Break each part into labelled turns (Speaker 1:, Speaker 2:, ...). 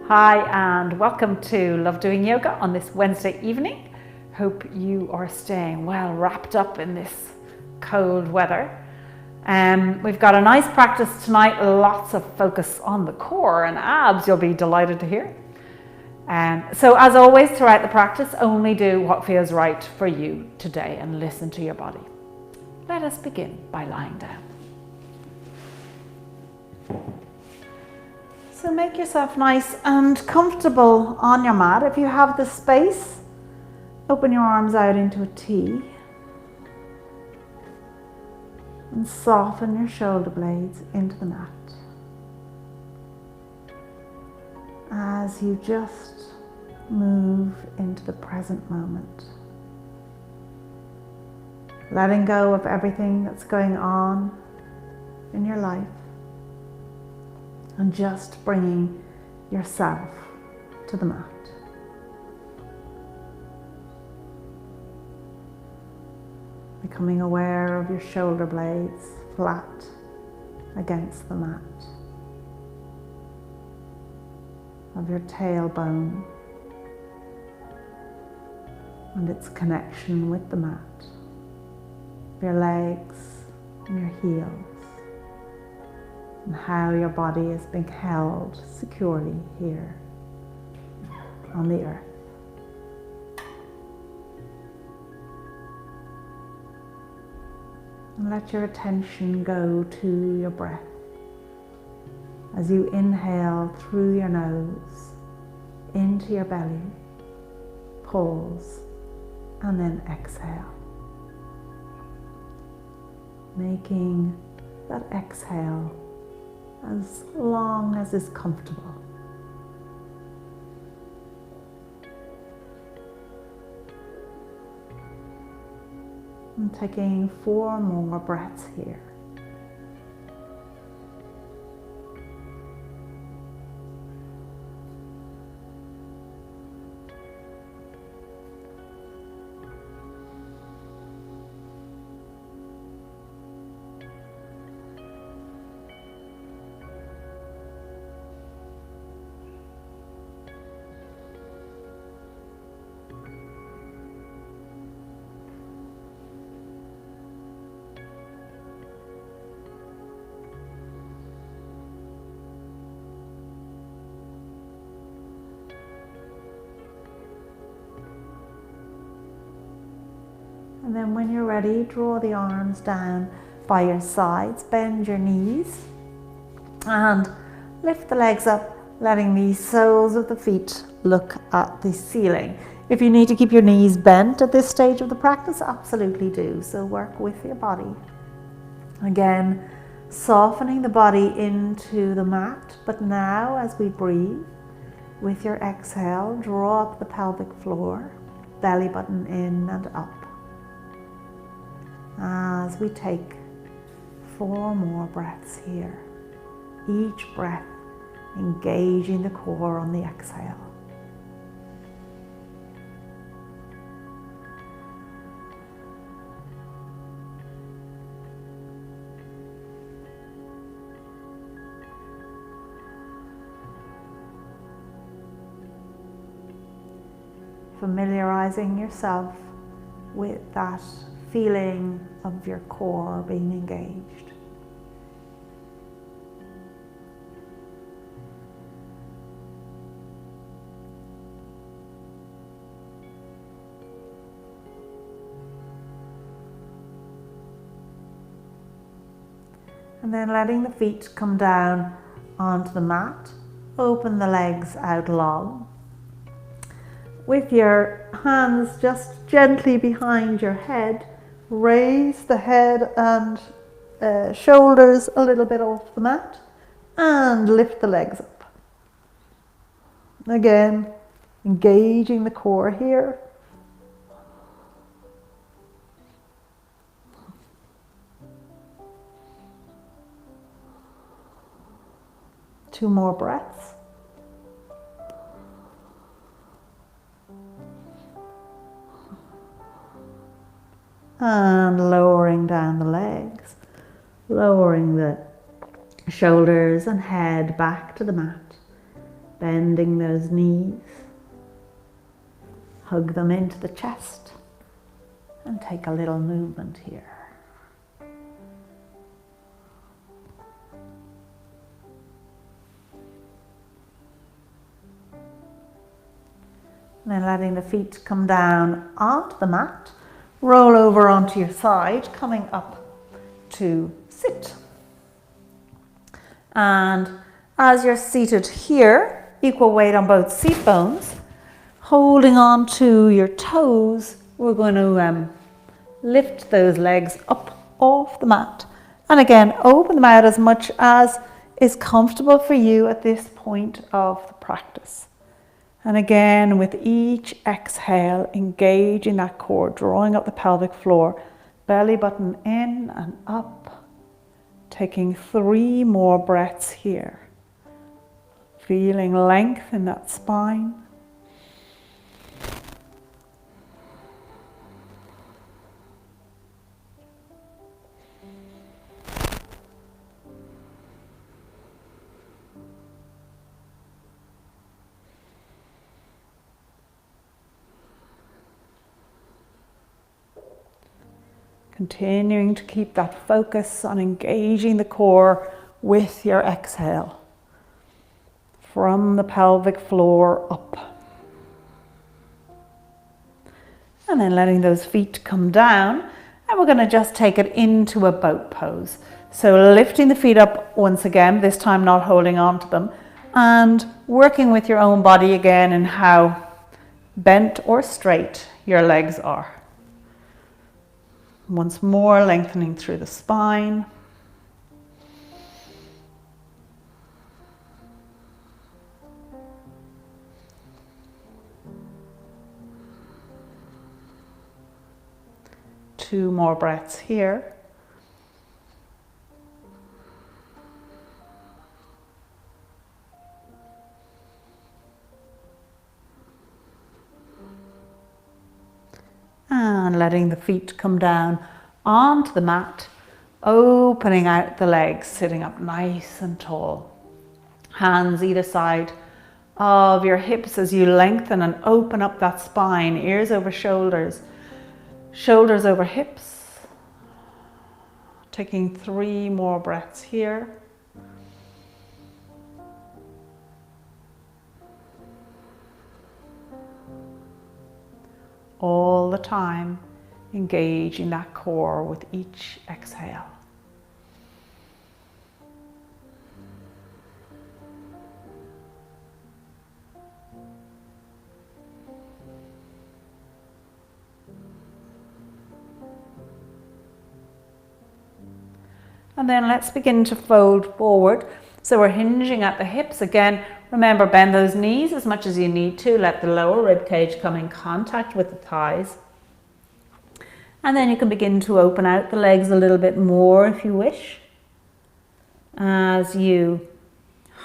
Speaker 1: Hi and welcome to Love Doing Yoga on this Wednesday evening. Hope you are staying well wrapped up in this cold weather. We've got a nice practice tonight, lots of focus on the core and abs, you'll be delighted to hear. So as always throughout the practice, only do what feels right for you today and listen to your body. Let us begin by lying down. So make yourself nice and comfortable on your mat. If you have the space, open your arms out into a T and soften your shoulder blades into the mat as you just move into the present moment. Letting go of everything that's going on in your life. And just bringing yourself to the mat. Becoming aware of your shoulder blades flat against the mat. Of your tailbone and its connection with the mat. Your legs and your heels. And how your body is being held securely here on the earth. And let your attention go to your breath as you inhale through your nose into your belly, pause, and then exhale. Making that exhale as long as is comfortable. And taking 4 more breaths here. And then when you're ready, draw the arms down by your sides, bend your knees and lift the legs up, letting the soles of the feet look at the ceiling. If you need to keep your knees bent at this stage of the practice, absolutely do. So work with your body. Again, softening the body into the mat, but now as we breathe, with your exhale, draw up the pelvic floor, belly button in and up. As we take 4 more breaths here, each breath engaging the core on the exhale. Familiarizing yourself with that feeling of your core being engaged. And then letting the feet come down onto the mat, open the legs out long. With your hands just gently behind your head, raise the head and shoulders a little bit off the mat and lift the legs up. Again, engaging the core here. Two more breaths. And lowering down the legs, lowering the shoulders and head back to the mat. bending those knees. Hug them into the chest and take a little movement here. And then letting the feet come down onto the mat, roll over onto your side, coming up to sit. And as you're seated here, equal weight on both seat bones, holding on to your toes, we're going to lift those legs up off the mat. And again, open them out as much as is comfortable for you at this point of the practice. And again, with each exhale, engaging that core, drawing up the pelvic floor, belly button in and up. Taking 3 more breaths here. Feeling length in that spine. Continuing to keep that focus on engaging the core with your exhale. From the pelvic floor up. And then letting those feet come down. And we're going to just take it into a boat pose. So lifting the feet up once again, this time not holding on to them. And working with your own body again and how bent or straight your legs are. Once more, lengthening through the spine. Two more breaths here. And letting the feet come down onto the mat, opening out the legs, sitting up nice and tall. Hands either side of your hips as you lengthen and open up that spine, ears over shoulders, shoulders over hips. Taking 3 more breaths here. All the time, engaging that core with each exhale. And then let's begin to fold forward. So we're hinging at the hips again. Remember, bend those knees as much as you need to. Let the lower rib cage come in contact with the thighs. And then you can begin to open out the legs a little bit more if you wish. As you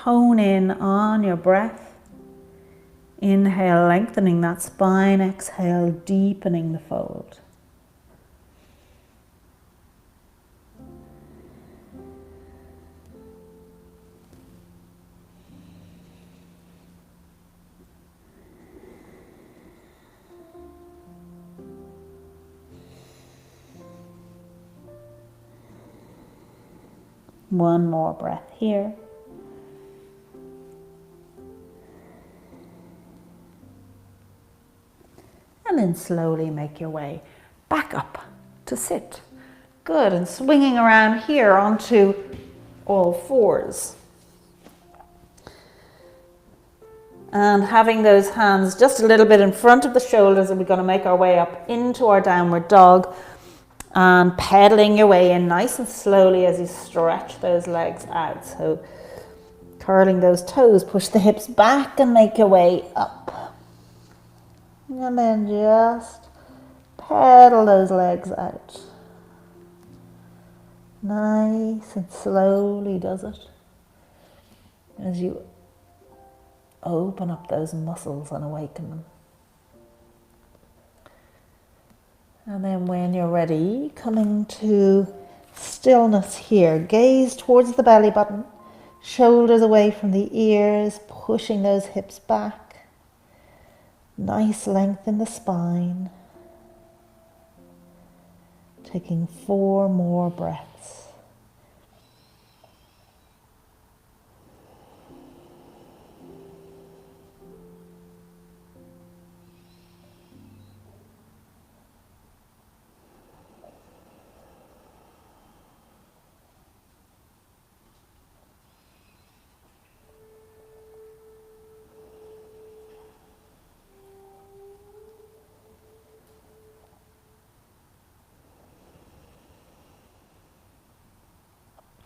Speaker 1: hone in on your breath. Inhale, lengthening that spine. Exhale, deepening the fold. One more breath here. And then slowly make your way back up to sit. Good, and swinging around here onto all fours. And having those hands just a little bit in front of the shoulders, and we're going to make our way up into our downward dog. And pedaling your way in nice and slowly as you stretch those legs out. So curling those toes, push the hips back and make your way up. And then just pedal those legs out. Nice and slowly does it. As you open up those muscles and awaken them. And then when you're ready, coming to stillness here. Gaze towards the belly button. Shoulders away from the ears, pushing those hips back. Nice length in the spine. Taking 4 more breaths.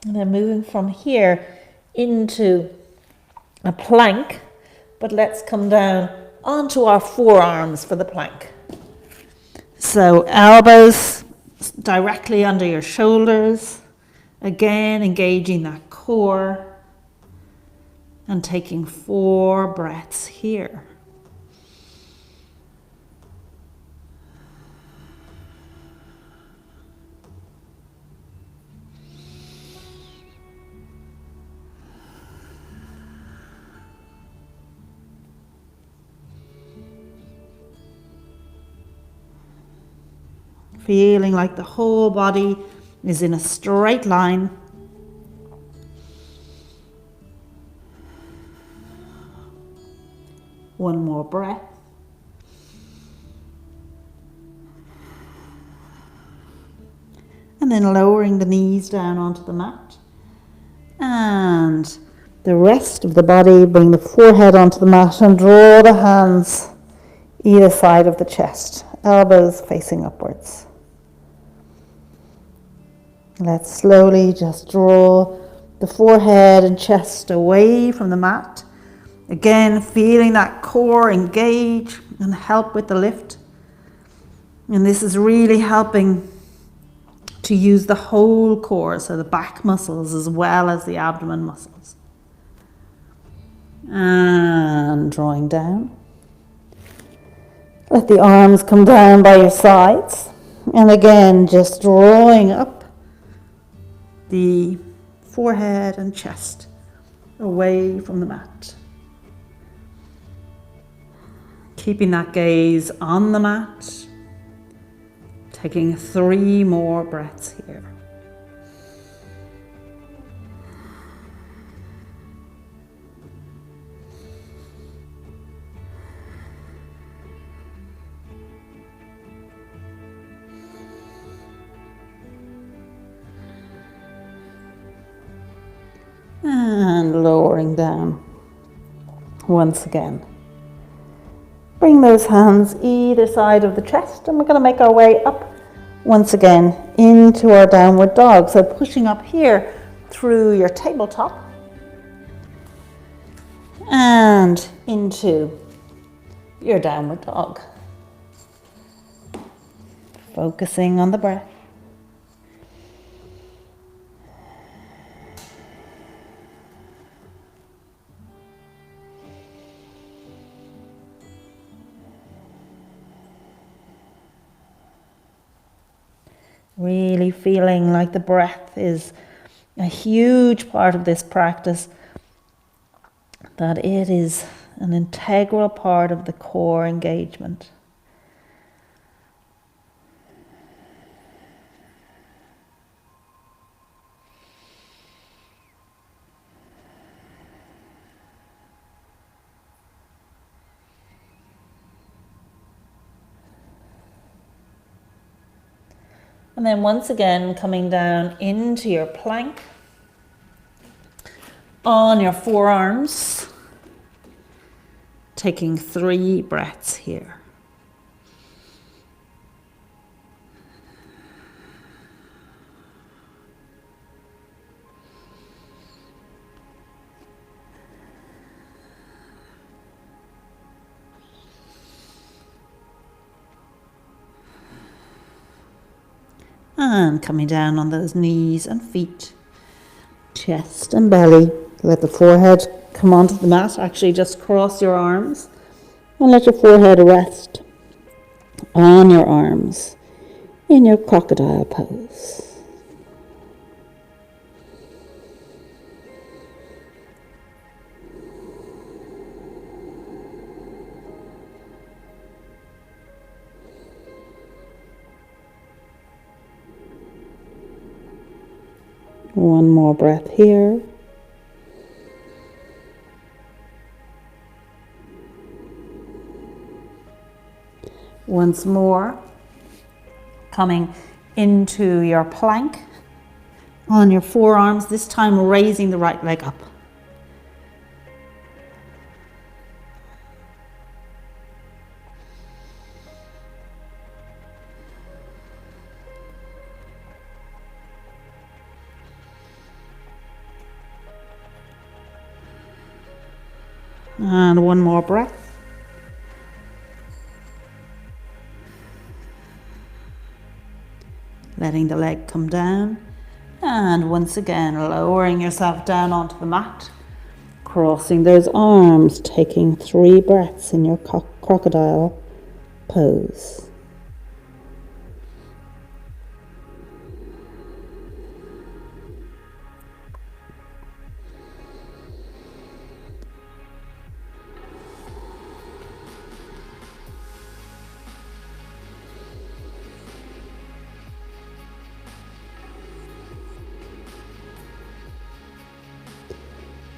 Speaker 1: And then moving from here into a plank, but let's come down onto our forearms for the plank. So elbows directly under your shoulders, again engaging that core and taking 4 breaths here. Feeling like the whole body is in a straight line. One more breath. And then lowering the knees down onto the mat. And the rest of the body, bring the forehead onto the mat and draw the hands either side of the chest, elbows facing upwards. Let's slowly just draw the forehead and chest away from the mat. Again, feeling that core engage and help with the lift. And this is really helping to use the whole core, so the back muscles as well as the abdomen muscles. And drawing down. Let the arms come down by your sides. And again, just drawing up the forehead and chest away from the mat. Keeping that gaze on the mat. Taking 3 more breaths here. And lowering down once again. Bring those hands either side of the chest, and we're going to make our way up once again into our downward dog. So pushing up here through your tabletop and into your downward dog. Focusing on the breath. Really feeling like the breath is a huge part of this practice, that it is an integral part of the core engagement. And then once again, coming down into your plank on your forearms, taking 3 breaths here. And coming down on those knees and feet, chest and belly. Let the forehead come onto the mat. Actually, just cross your arms and let your forehead rest on your arms in your crocodile pose. One more breath here. Once more, coming into your plank on your forearms, this time raising the right leg up. And one more breath. Letting the leg come down, and once again lowering yourself down onto the mat, crossing those arms, taking 3 breaths in your crocodile pose.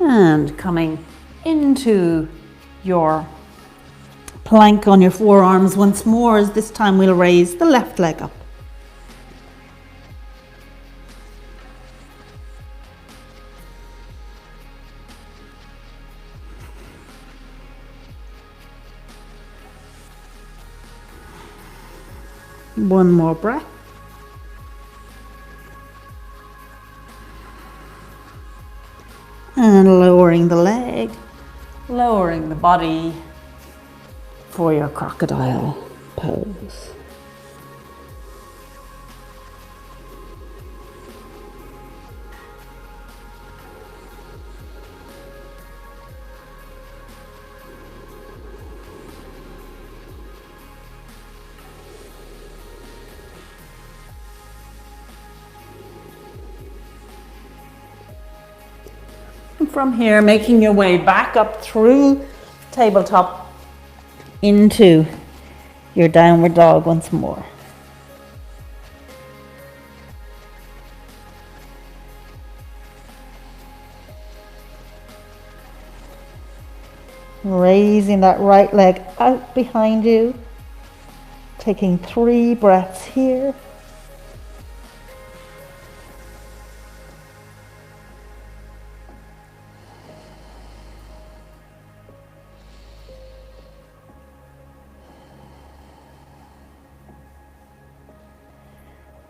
Speaker 1: And coming into your plank on your forearms once more, as this time we'll raise the left leg up. One more breath. And lowering the leg, lowering the body for your crocodile pose. From here, making your way back up through tabletop into your downward dog once more. Raising that right leg out behind you, taking 3 breaths here.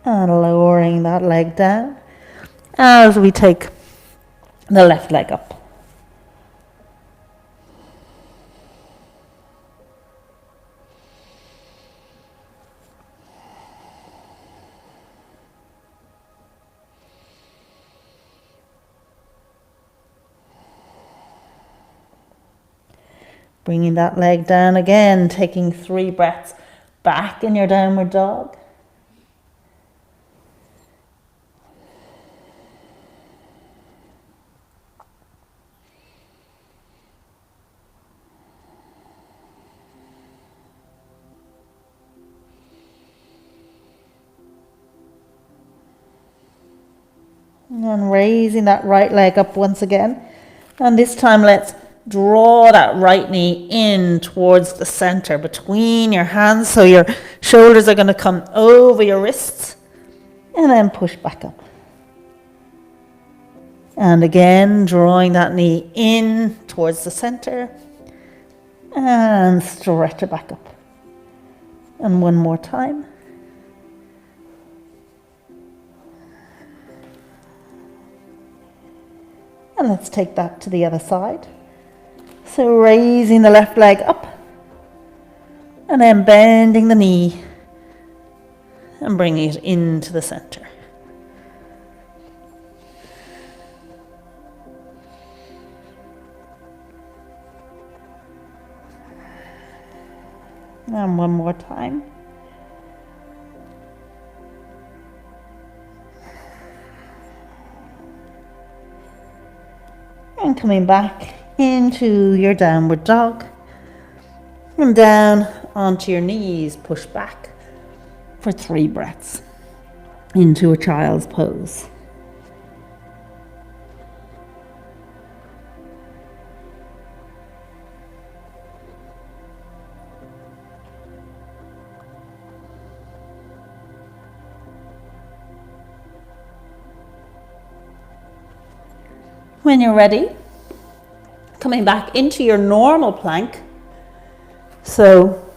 Speaker 1: And lowering that leg down as we take the left leg up. Bringing that leg down again, taking 3 breaths back in your downward dog. And raising that right leg up once again. And this time let's draw that right knee in towards the center between your hands. So your shoulders are going to come over your wrists. And then push back up. And again, drawing that knee in towards the center. And stretch it back up. And one more time. And let's take that to the other side. So raising the left leg up. And then bending the knee. And bringing it into the center. And one more time. And coming back into your downward dog. And down onto your knees, push back for 3 breaths into a child's pose.
Speaker 2: When you're ready, coming back into your normal plank. So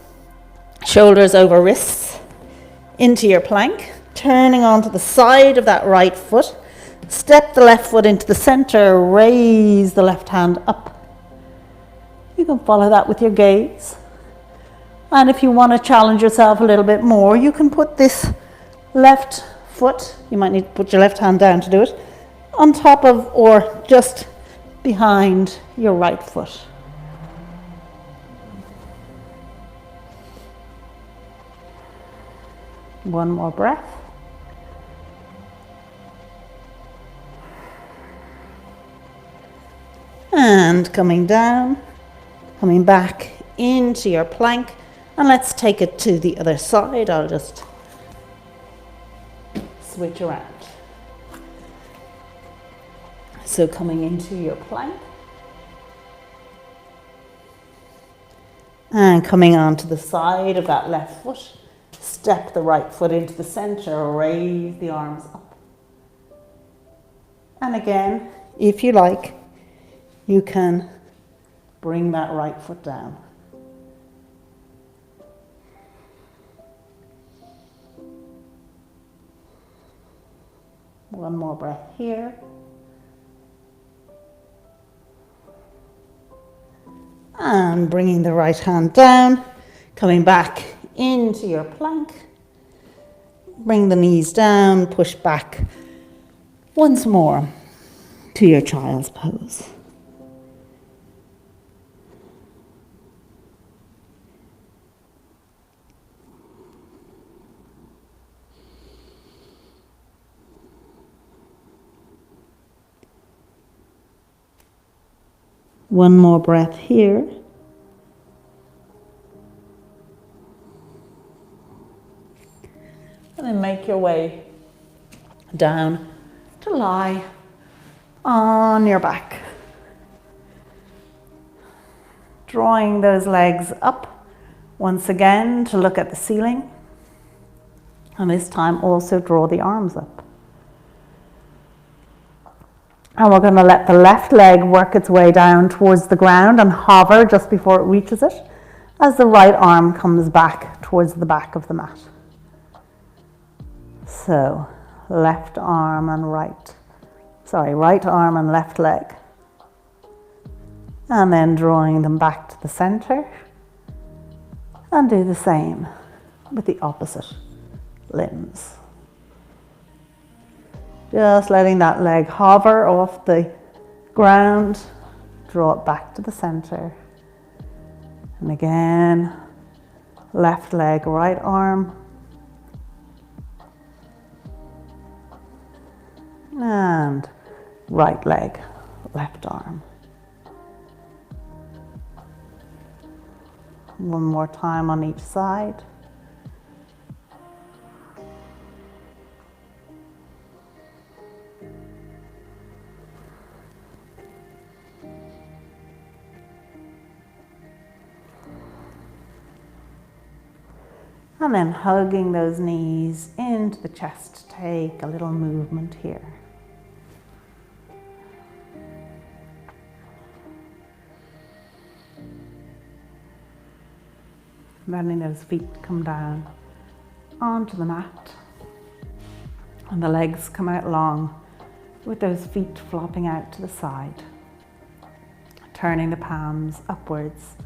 Speaker 2: shoulders over wrists into your plank, turning onto the side of that right foot. Step the left foot into the center, raise the left hand up. You can follow that with your gaze. And if you want to challenge yourself a little bit more, you can put this left foot, you might need to put your left hand down to do it, on top of or just behind your right foot. One more breath. And coming down, coming back into your plank, and let's take it to the other side. I'll just switch around. So coming into your plank, and coming onto the side of that left foot, step the right foot into the center, raise the arms up. And again, if you like, you can bring that right foot down. One more breath here. And bringing the right hand down, coming back into your plank. Bring the knees down, push back once more to your child's pose. One more breath here. And then make your way down to lie on your back. Drawing those legs up once again to look at the ceiling. And this time also draw the arms up. And we're going to let the left leg work its way down towards the ground and hover just before it reaches it as the right arm comes back towards the back of the mat. So right arm and left leg. And then drawing them back to the center. And do the same with the opposite limbs. Just letting that leg hover off the ground, draw it back to the center. And again, left leg, right arm. And right leg, left arm. One more time on each side. And then hugging those knees into the chest, take a little movement here. Letting those feet come down onto the mat. And the legs come out long with those feet flopping out to the side. Turning the palms upwards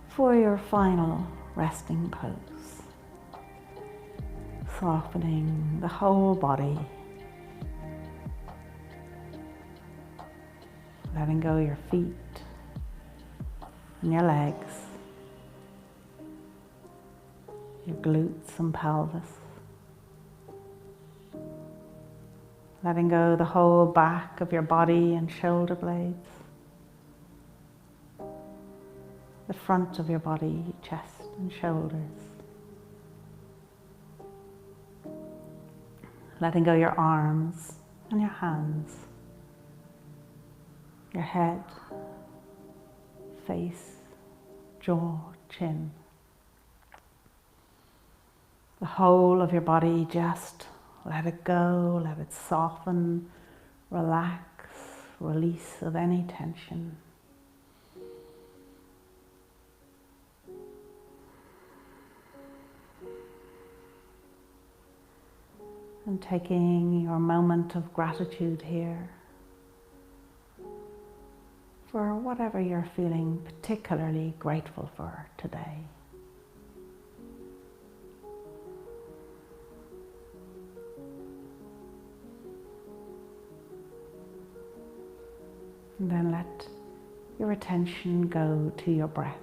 Speaker 2: for your final resting pose. Softening the whole body. Letting go your feet and your legs, your glutes and pelvis. Letting go the whole back of your body and shoulder blades. The front of your body, chest and shoulders. Letting go your arms and your hands, your head, face, jaw, chin. The whole of your body, just let it go, let it soften, relax, release of any tension. And taking your moment of gratitude here for whatever you're feeling particularly grateful for today. And then let your attention go to your breath,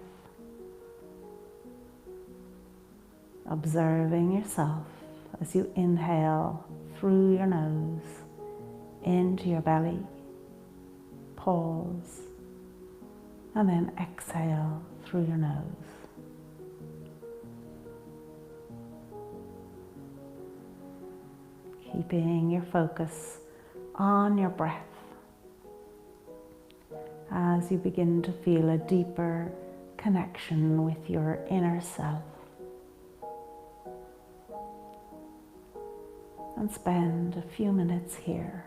Speaker 2: observing yourself as you inhale through your nose into your belly, pause, and then exhale through your nose. Keeping your focus on your breath as you begin to feel a deeper connection with your inner self. And spend a few minutes here.